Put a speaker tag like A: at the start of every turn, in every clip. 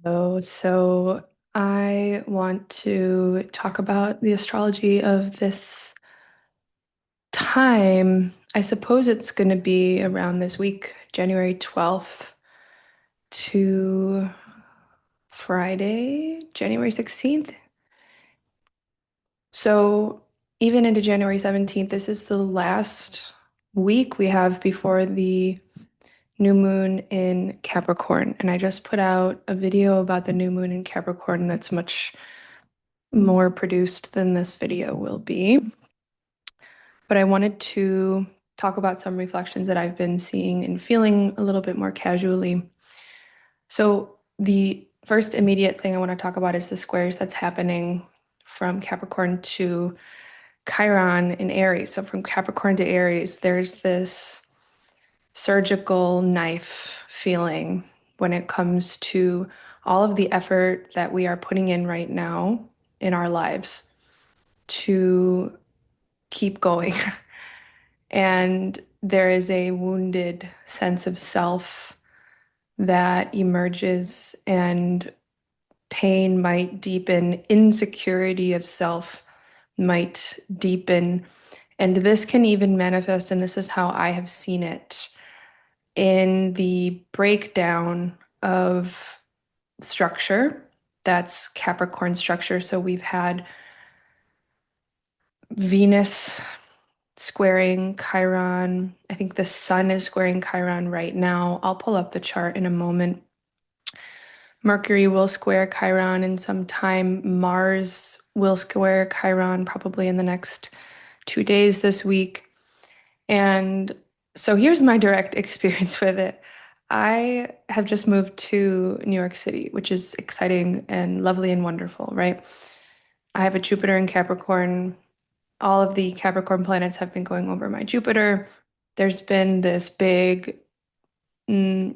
A: So I want to talk about the astrology of this time. I suppose it's going to be around this week, January 12th to Friday, January 16th. So even into January 17th, this is the last week we have before the new moon in Capricorn. And I just put out a video about the new moon in Capricorn that's much more produced than this video will be. But I wanted to talk about some reflections that I've been seeing and feeling a little bit more casually. So, the first immediate thing I want to talk about is the squares that's happening from Capricorn to Chiron in Aries. So, from Capricorn to Aries, there's this surgical knife feeling when it comes to all of the effort that we are putting in right now in our lives to keep going. And there is a wounded sense of self that emerges, and pain might deepen, insecurity of self might deepen. And this can even manifest, and this is how I have seen it, in the breakdown of structure. That's Capricorn structure. So we've had Venus squaring Chiron. I think the sun is squaring Chiron right now. I'll pull up the chart in a moment. Mercury will square Chiron in some time. Mars will square Chiron probably in the next 2 days this week. And so here's my direct experience with it. I have just moved to New York City, which is exciting and lovely and wonderful, right? I have a Jupiter in Capricorn. All of the Capricorn planets have been going over my Jupiter. There's been this big mm,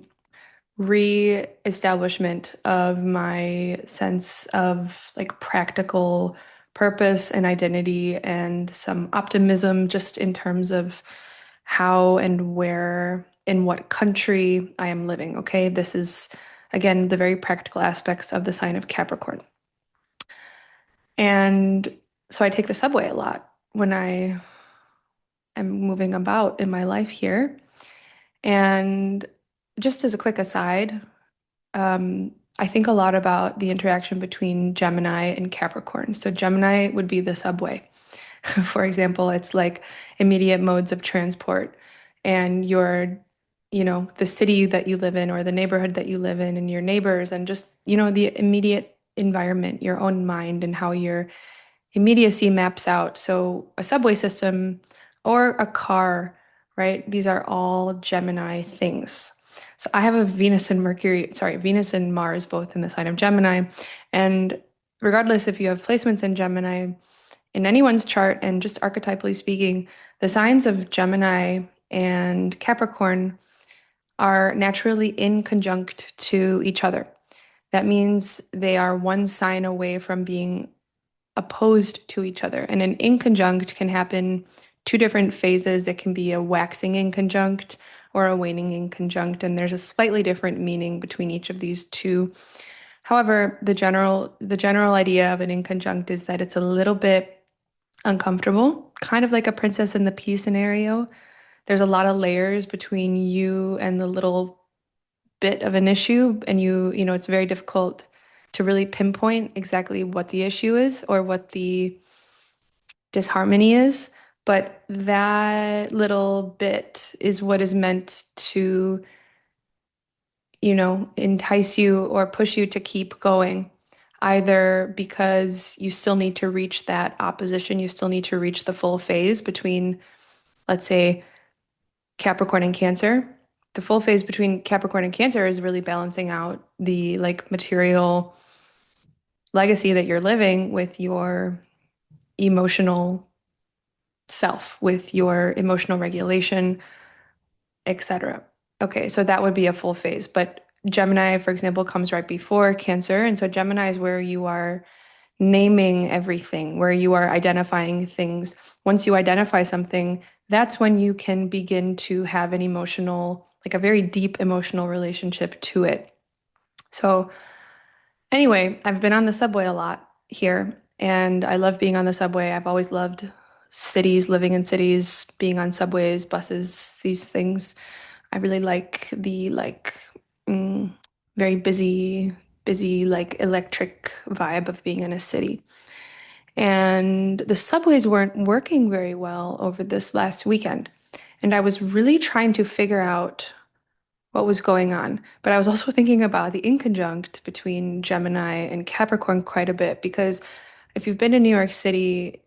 A: re-establishment of my sense of like practical purpose and identity and some optimism just in terms of how and where in what country I am living. Okay, this is again the very practical aspects of the sign of Capricorn. And so I take the subway a lot when I am moving about in my life here. And just as a quick aside, I think a lot about the interaction between Gemini and Capricorn. So Gemini would be the subway. For example, it's like immediate modes of transport and the city that you live in or the neighborhood that you live in and your neighbors and just, the immediate environment, your own mind and how your immediacy maps out. So a subway system or a car, right? These are all Gemini things. So I have a Venus and Mars both in the sign of Gemini. And regardless if you have placements in Gemini in anyone's chart and just archetypally speaking, the signs of Gemini and Capricorn are naturally in conjunct to each other. That means they are one sign away from being opposed to each other. And an inconjunct can happen two different phases. It can be a waxing inconjunct or a waning inconjunct, and there's a slightly different meaning between each of these two. However, the general idea of an inconjunct is that it's a little bit uncomfortable, kind of like a princess and the pea scenario. There's a lot of layers between you and the little bit of an issue, and it's very difficult to really pinpoint exactly what the issue is or what the disharmony is. But that little bit is what is meant to, entice you or push you to keep going, either because you still need to reach that opposition, you still need to reach the full phase between, let's say, Capricorn and Cancer. The full phase between Capricorn and Cancer is really balancing out the like material legacy that you're living with your emotional self, with your emotional regulation, etc. Okay, so that would be a full phase. But Gemini, for example, comes right before Cancer. And so Gemini is where you are naming everything, where you are identifying things. Once you identify something, that's when you can begin to have an emotional, like a very deep emotional relationship to it. So Anyway, I've been on the subway a lot here, and I love being on the subway. I've always loved cities, living in cities, being on subways, buses, these things. I really like the mm, very busy, like electric vibe of being in a city. And the subways weren't working very well over this last weekend. And I was really trying to figure out what was going on. But I was also thinking about the inconjunct between Gemini and Capricorn quite a bit because if you've been to New York City,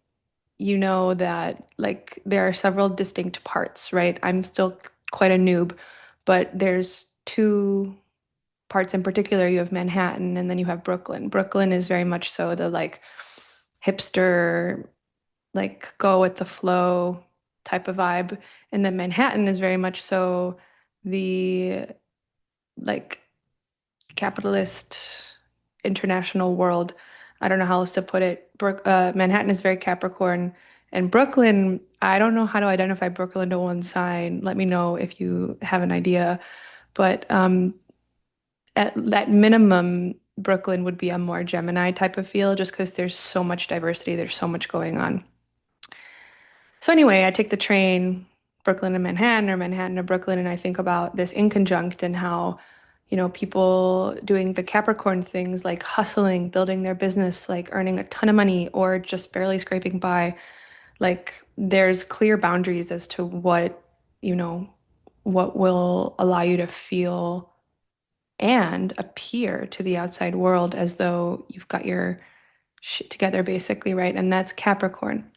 A: you know that like there are several distinct parts, right? I'm still quite a noob, but there's two parts in particular. You have Manhattan and then you have Brooklyn. Brooklyn is very much so the like hipster, like go with the flow type of vibe. And then Manhattan is very much so the like capitalist international world. I don't know how else to put it. Manhattan is very Capricorn, and Brooklyn, I don't know how to identify Brooklyn to one sign. Let me know if you have an idea. But at minimum, Brooklyn would be a more Gemini type of feel just because there's so much diversity, there's so much going on. So anyway, I take the train, Brooklyn to Manhattan or Manhattan to Brooklyn, and I think about this inconjunct and how, people doing the Capricorn things like hustling, building their business, like earning a ton of money or just barely scraping by. Like there's clear boundaries as to you know, what will allow you to feel and appear to the outside world as though you've got your shit together, basically, right? And that's Capricorn.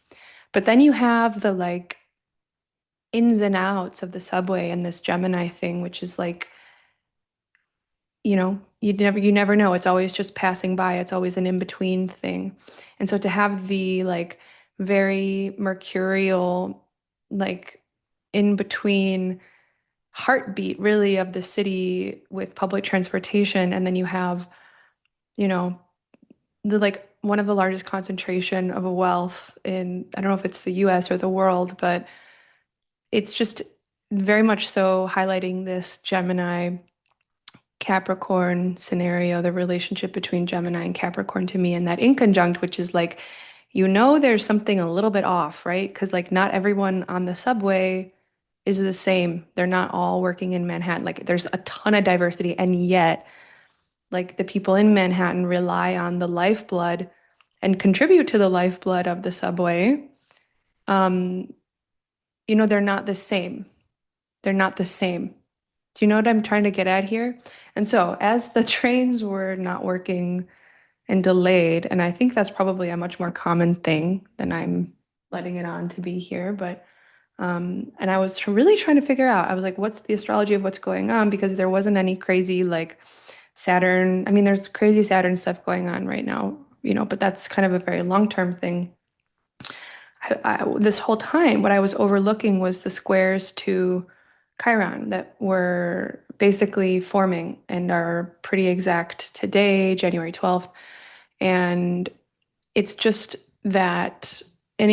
A: But then you have the like ins and outs of the subway and this Gemini thing, which is like, you never know. It's always just passing by. It's always an in-between thing. And so to have the like very mercurial, like in between heartbeat really of the city with public transportation, and then you have, you know, the like one of the largest concentration of a wealth in, I don't know if it's the US or the world, but it's just very much so highlighting this Gemini Capricorn scenario, the relationship between Gemini and Capricorn to me, and that inconjunct, which is like, there's something a little bit off, right? Because like not everyone on the subway is the same. They're not all working in Manhattan. Like there's a ton of diversity, and yet like the people in Manhattan rely on the lifeblood and contribute to the lifeblood of the subway. Um, they're not the same. They're not the same. Do you know what I'm trying to get at here? And so, as the trains were not working and delayed, and I think that's probably a much more common thing than I'm letting it on to be here, but and I was really trying to figure out, I was like, what's the astrology of what's going on? Because there wasn't any crazy like Saturn. I mean, there's crazy Saturn stuff going on right now, but that's kind of a very long-term thing. This whole time, what I was overlooking was the squares to Chiron that were basically forming and are pretty exact today, January 12th. And it's just that, and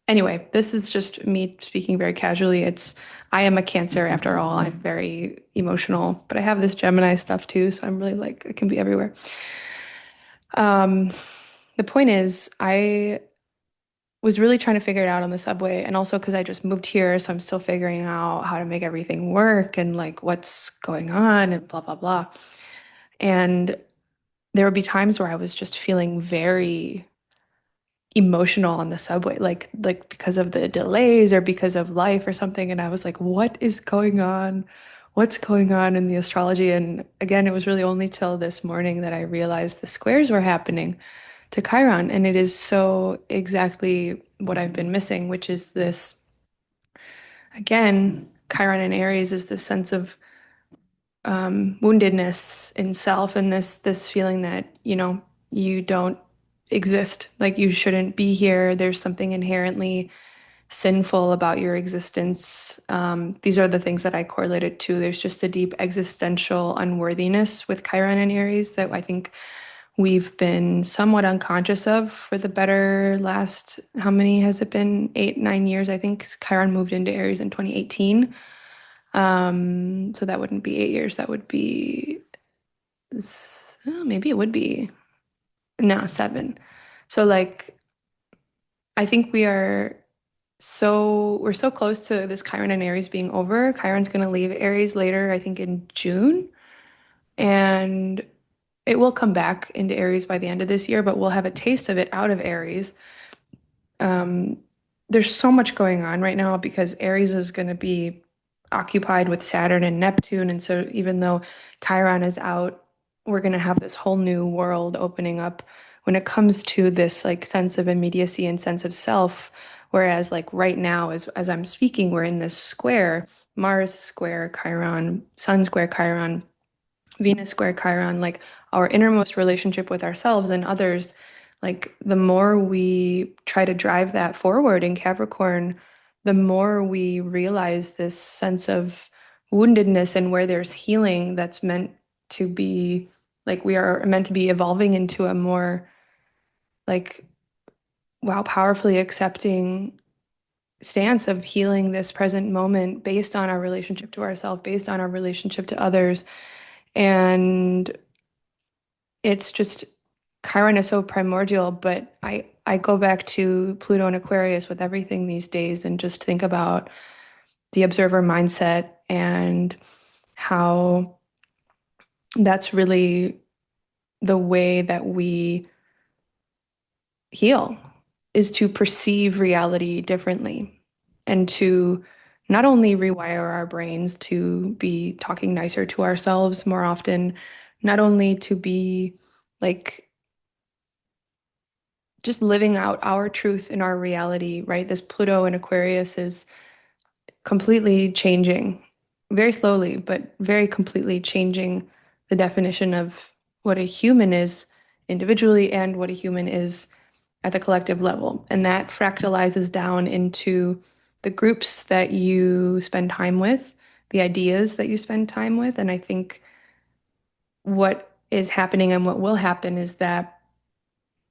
A: anyway, this is just me speaking very casually. I am a Cancer after all. I'm very emotional, but I have this Gemini stuff too. So I'm really like, it can be everywhere. Um, the point is, I was really trying to figure it out on the subway, and also because I just moved here, so I'm still figuring out how to make everything work and like what's going on and blah blah blah. And there would be times where I was just feeling very emotional on the subway, like because of the delays or because of life or something. And I was like, what is going on? What's going on in the astrology? And again, it was really only till this morning that I realized the squares were happening to Chiron. And it is so exactly what I've been missing, which is this, again, Chiron in Aries is this sense of woundedness in self and this feeling that, you don't exist, like you shouldn't be here. There's something inherently sinful about your existence. These are the things that I correlated to. There's just a deep existential unworthiness with Chiron and Aries that I think we've been somewhat unconscious of for the better last, how many has it been? 8, 9 years, I think. Chiron moved into Aries in 2018. So that wouldn't be 8 years. That would be maybe it would be no, 7. So like I think we're so close to this Chiron and Aries being over. Chiron's going to leave Aries later, I think in June, and it will come back into Aries by the end of this year, but we'll have a taste of it out of Aries. Um, there's so much going on right now because Aries is going to be occupied with Saturn and Neptune. And so even though Chiron is out, we're going to have this whole new world opening up when it comes to this like sense of immediacy and sense of self. Whereas like right now, as I'm speaking, we're in this square, Mars square Chiron, Sun square Chiron, Venus square Chiron, like our innermost relationship with ourselves and others, like the more we try to drive that forward in Capricorn, the more we realize this sense of woundedness and where there's healing that's meant to be like we are meant to be evolving into a more like wow, powerfully accepting stance of healing this present moment based on our relationship to ourselves, based on our relationship to others. And it's just Chiron is so primordial, but I go back to Pluto and Aquarius with everything these days and just think about the observer mindset and how that's really the way that we heal is to perceive reality differently and to not only rewire our brains to be talking nicer to ourselves more often, not only to be like just living out our truth in our reality, right? This Pluto in Aquarius is completely changing, very slowly, but very completely changing the definition of what a human is individually and what a human is at the collective level. And that fractalizes down into the groups that you spend time with, the ideas that you spend time with. And I think what is happening and what will happen is that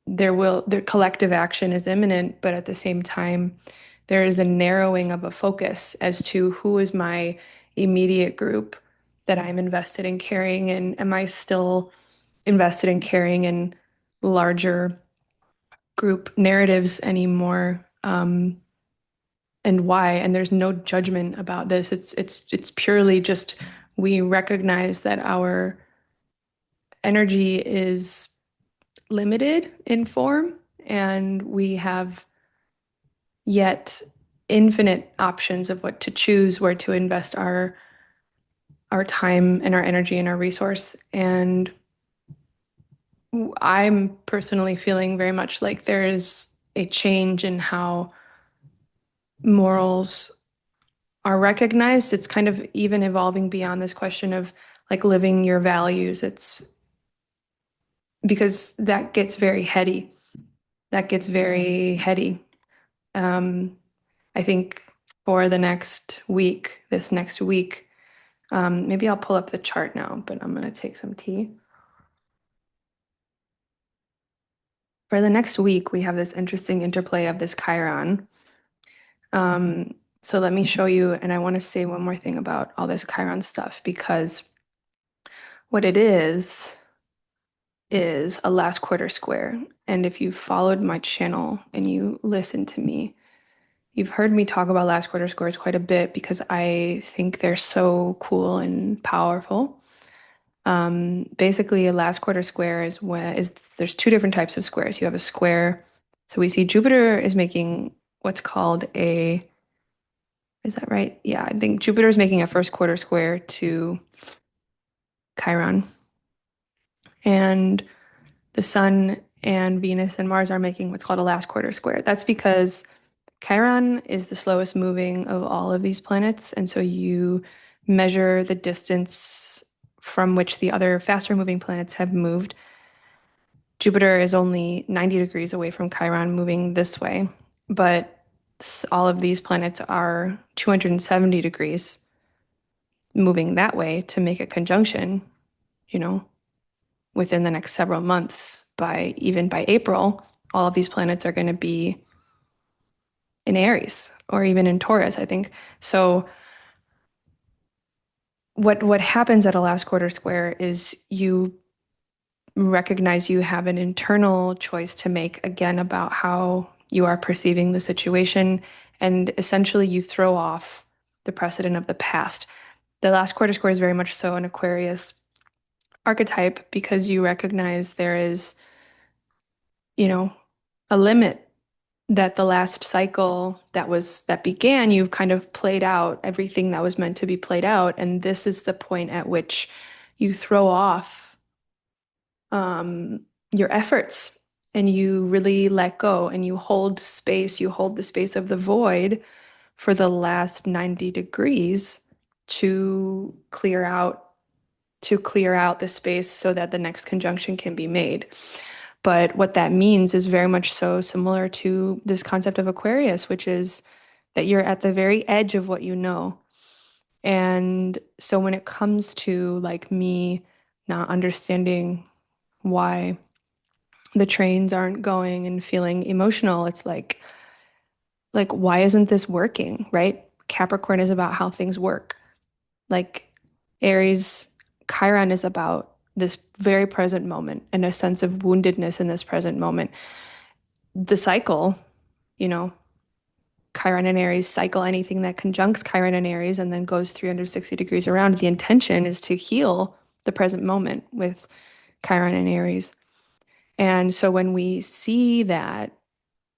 A: their collective action is imminent, but at the same time, there is a narrowing of a focus as to who is my immediate group that I'm invested in carrying, and am I still invested in carrying in larger group narratives anymore? And why? And there's no judgment about this. It's purely just we recognize that our energy is limited in form, and we have yet infinite options of what to choose, where to invest our time and our energy and our resource. And I'm personally feeling very much like there is a change in how morals are recognized. It's kind of even evolving beyond this question of like living your values. It's because that gets very heady. That gets very heady. Um, I think for the next week, this next week, maybe I'll pull up the chart now, but I'm going to take some tea. For the next week, we have this interesting interplay of this Chiron. So let me show you, and I want to say one more thing about all this Chiron stuff because what it is a last quarter square. And if you followed my channel and you listened to me, you've heard me talk about last quarter squares quite a bit because I think they're so cool and powerful. Basically, a last quarter square is there's two different types of squares. You have a square. So we see Jupiter is making what's called is that right? Yeah, I think Jupiter is making a first quarter square to Chiron. And the Sun and Venus and Mars are making what's called a last quarter square. That's because Chiron is the slowest moving of all of these planets. And so you measure the distance from which the other faster moving planets have moved. Jupiter is only 90 degrees away from Chiron, moving this way. But all of these planets are 270 degrees moving that way to make a conjunction, you know, within the next several months. Even by April, all of these planets are going to be in Aries or even in Taurus, I think. So what happens at a last quarter square is you recognize you have an internal choice to make again about how you are perceiving the situation. And essentially, you throw off the precedent of the past. The last quarter square is very much so an Aquarius archetype because you recognize there is, you know, a limit that the last cycle that began, you've kind of played out everything that was meant to be played out. And this is the point at which you throw off um, your efforts and you really let go and you hold space, you hold the space of the void for the last 90 degrees to clear out the space so that the next conjunction can be made. But what that means is very much so similar to this concept of Aquarius, which is that you're at the very edge of what you know. And so when it comes to like me not understanding why the trains aren't going and feeling emotional, it's like why isn't this working, right? Capricorn is about how things work. Like Aries, Chiron is about this very present moment and a sense of woundedness in this present moment. The cycle, you know, Chiron and Aries cycle anything that conjuncts Chiron and Aries and then goes 360 degrees around. The intention is to heal the present moment with Chiron and Aries. And so when we see that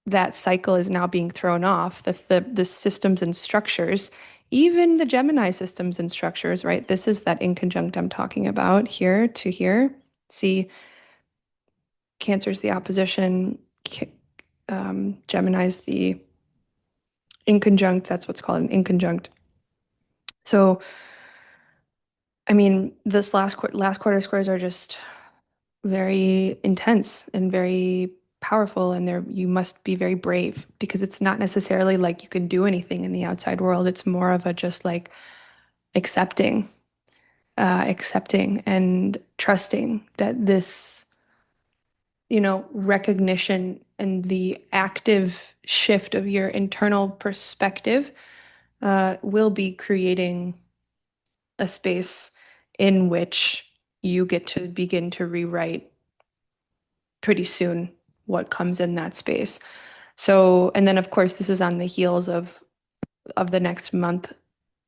A: that cycle is now being thrown off, the systems and structures, even the Gemini systems and structures, right? This is that inconjunct I'm talking about here to here. See, Cancer's the opposition, Gemini's the inconjunct. That's what's called an inconjunct. So, I mean, this last quarter squares are just very intense and very powerful, and there you must be very brave because it's not necessarily like you can do anything in the outside world. It's more of a just like accepting, accepting and trusting that this, recognition and the active shift of your internal perspective will be creating a space in which you get to begin to rewrite pretty soon what comes in that space. So, and then of course, this is on the heels of the next month,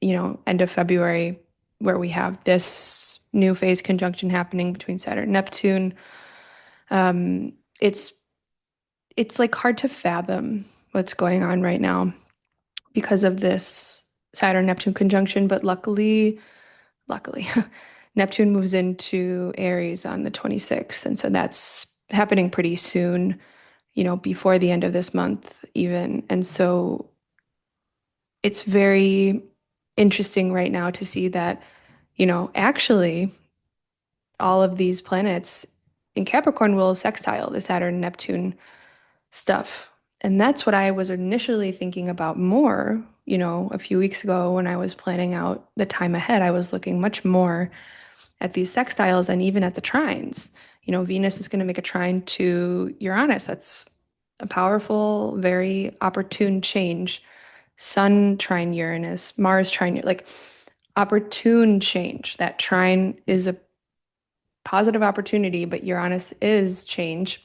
A: end of February, where we have this new phase conjunction happening between Saturn and Neptune. Um, it's it's like hard to fathom what's going on right now because of this Saturn Neptune conjunction, but luckily, Neptune moves into Aries on the 26th, and so that's happening pretty soon, before the end of this month even. And so it's very interesting right now to see that, actually all of these planets in Capricorn will sextile the Saturn Neptune stuff. And that's what I was initially thinking about more, a few weeks ago when I was planning out the time ahead. I was looking much more at these sextiles and even at the trines. Venus is going to make a trine to Uranus. That's a powerful, very opportune change. Sun trine Uranus, Mars trine, like opportune change. That trine is a positive opportunity, but Uranus is change.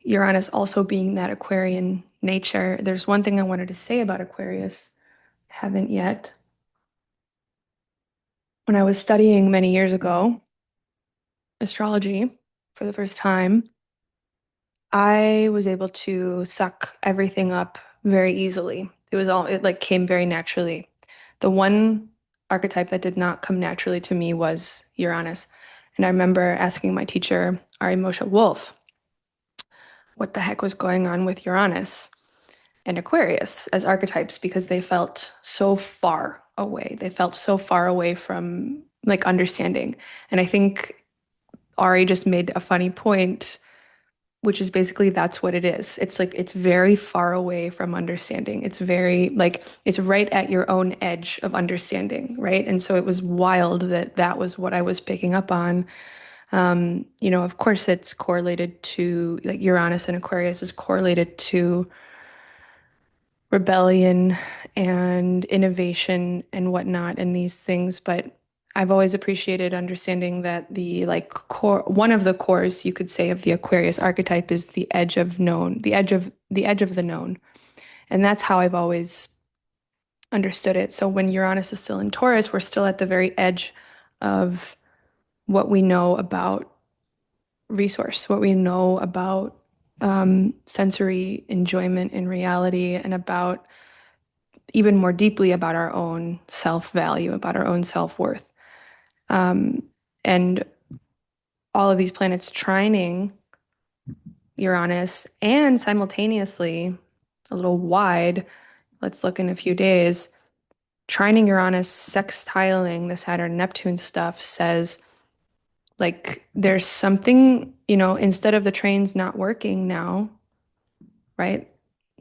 A: Uranus also being that Aquarian nature. There's one thing I wanted to say about Aquarius, haven't yet. When I was studying many years ago, astrology for the first time, I was able to suck everything up very easily. It like came very naturally. The one archetype that did not come naturally to me was Uranus. And I remember asking my teacher, Ari Moshe Wolf, what the heck was going on with Uranus and Aquarius as archetypes because they felt so far away. They felt so far away from like understanding. And I think Ari just made a funny point, which is basically that's what it is. It's like it's very far away from understanding. It's very like it's right at your own edge of understanding, right? And so it was wild that that was what I was picking up on. Of course, it's correlated to like Uranus and Aquarius is correlated to rebellion and innovation and whatnot and these things. But I've always appreciated understanding that the like core, one of the cores you could say of the Aquarius archetype is the edge of known, the edge of the known. And that's how I've always understood it. So when Uranus is still in Taurus, we're still at the very edge of what we know about resource, what we know about sensory enjoyment in reality, and about even more deeply about our own self-value, about our own self-worth. Um, and all of these planets trining Uranus and simultaneously, a little wide, let's look in a few days, trining Uranus, sextiling the Saturn Neptune stuff says, like, there's something, instead of the trains not working now, right?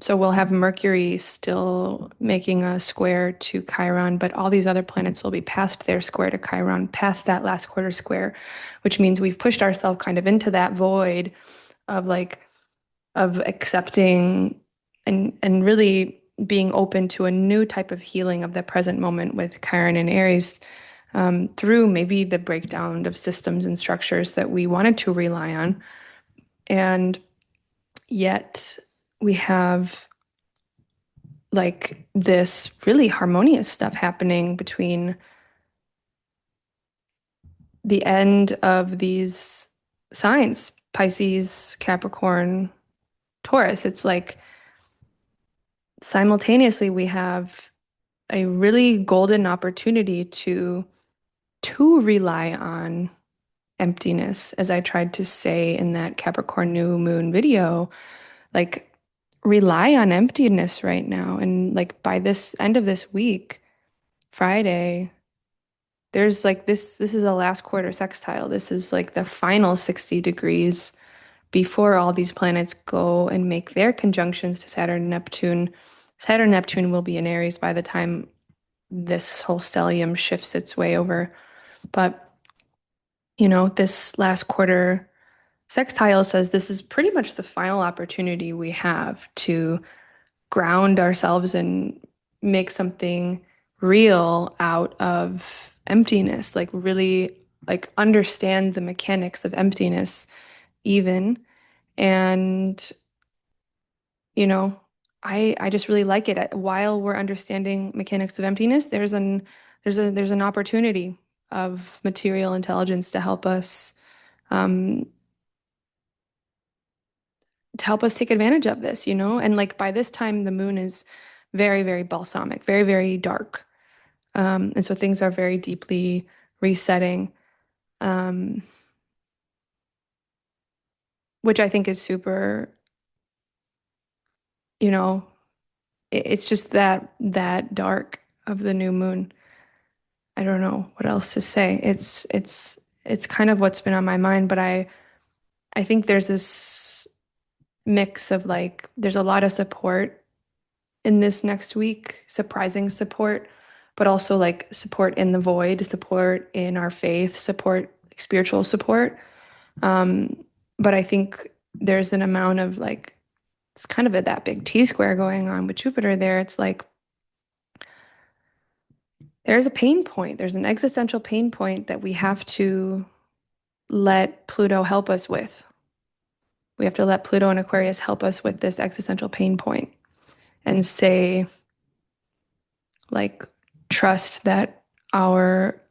A: So we'll have Mercury still making a square to Chiron, but all these other planets will be past their square to Chiron, past that last quarter square, which means we've pushed ourselves kind of into that void of like of accepting and really being open to a new type of healing of the present moment with Chiron and Aries, through maybe the breakdown of systems and structures that we wanted to rely on. And yet we have like this really harmonious stuff happening between the end of these signs, Pisces, Capricorn, Taurus. It's like simultaneously we have a really golden opportunity to rely on emptiness, as I tried to say in that Capricorn new moon video, like rely on emptiness right now. And like by this end of this week, Friday, there's like this is a last quarter sextile. This is like the final 60 degrees before all these planets go and make their conjunctions to Saturn and Neptune. Saturn and Neptune will be in Aries by the time this whole stellium shifts its way over. But, this last quarter sextile says this is pretty much the final opportunity we have to ground ourselves and make something real out of emptiness, like really like understand the mechanics of emptiness even. And, you know, I just really like it. While we're understanding mechanics of emptiness, there's an opportunity of material intelligence um, to help us take advantage of this, And like by this time, the moon is very, very balsamic, very, very dark. And so things are very deeply resetting, um, which I think is super, you know, it's just that dark of the new moon. I don't know what else to say. It's kind of what's been on my mind, but I think there's this mix of like there's a lot of support in this next week, surprising support, but also like support in the void, support in our faith, support, like spiritual support. Um, but I think there's an amount of like it's kind of that big T square going on with Jupiter there. It's like there's a pain point. There's an existential pain point that we have to let Pluto help us with. We have to let Pluto and Aquarius help us with this existential pain point and say, like, trust that our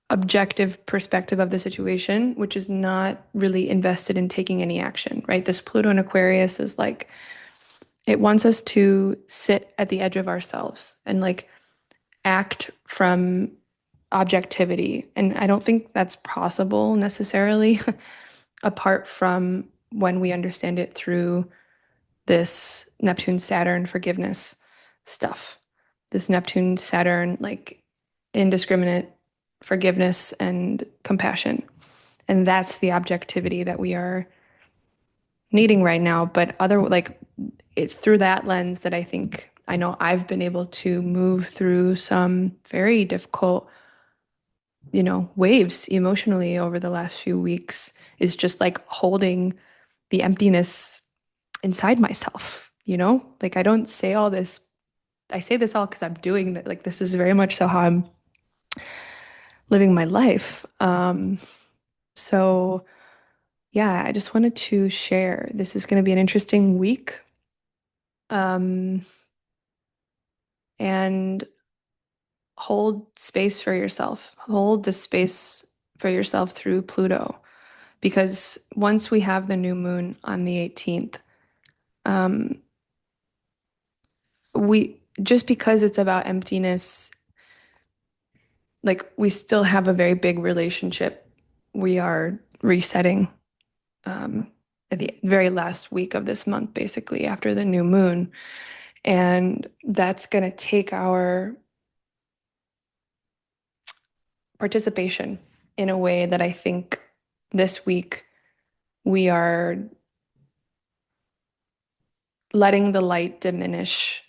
A: objective perspective of the situation, which is not really invested in taking any action, right? This Pluto and Aquarius is like, it wants us to sit at the edge of ourselves and like act from objectivity. And I don't think that's possible necessarily apart from when we understand it through this Neptune Saturn forgiveness stuff. This Neptune Saturn, like indiscriminate forgiveness and compassion. And that's the objectivity that we are needing right now. But like, it's through that lens that I know I've been able to move through some very difficult, waves emotionally over the last few weeks, is just like holding the emptiness inside myself, Like I don't say all this, I say this all because I'm doing that. Like this is very much so how I'm living my life. So yeah, I just wanted to share. This is going to be an interesting week. Um, and hold space for yourself. Hold the space for yourself through Pluto. Because once we have the new moon on the 18th, um, we just because it's about emptiness, like we still have a very big relationship. We are resetting um, at the very last week of this month, basically after the new moon. And that's going to take our participation in a way that I think this week we are letting the light diminish,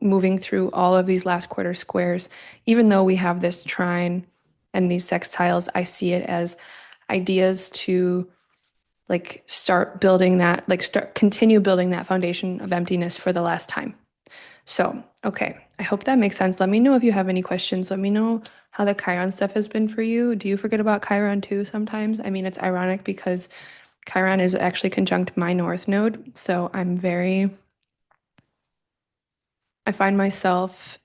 A: moving through all of these last quarter squares. Even though we have this trine and these sextiles, I see it as ideas to like start building that, like continue building that foundation of emptiness for the last time. So, okay, I hope that makes sense. Let me know if you have any questions. Let me know how the Chiron stuff has been for you. Do you forget about Chiron too sometimes? I mean, it's ironic because Chiron is actually conjunct my North Node. So I find myself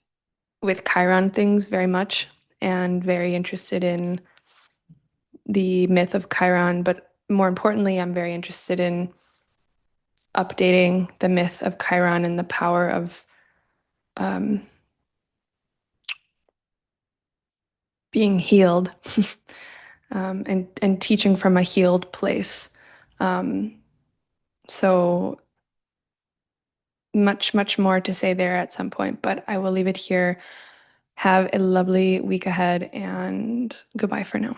A: with Chiron things very much and very interested in the myth of Chiron. But more importantly, I'm very interested in updating the myth of Chiron and the power of um, being healed and teaching from a healed place. Um, so much more to say there at some point, but I will leave it here. Have a lovely week ahead and goodbye for now.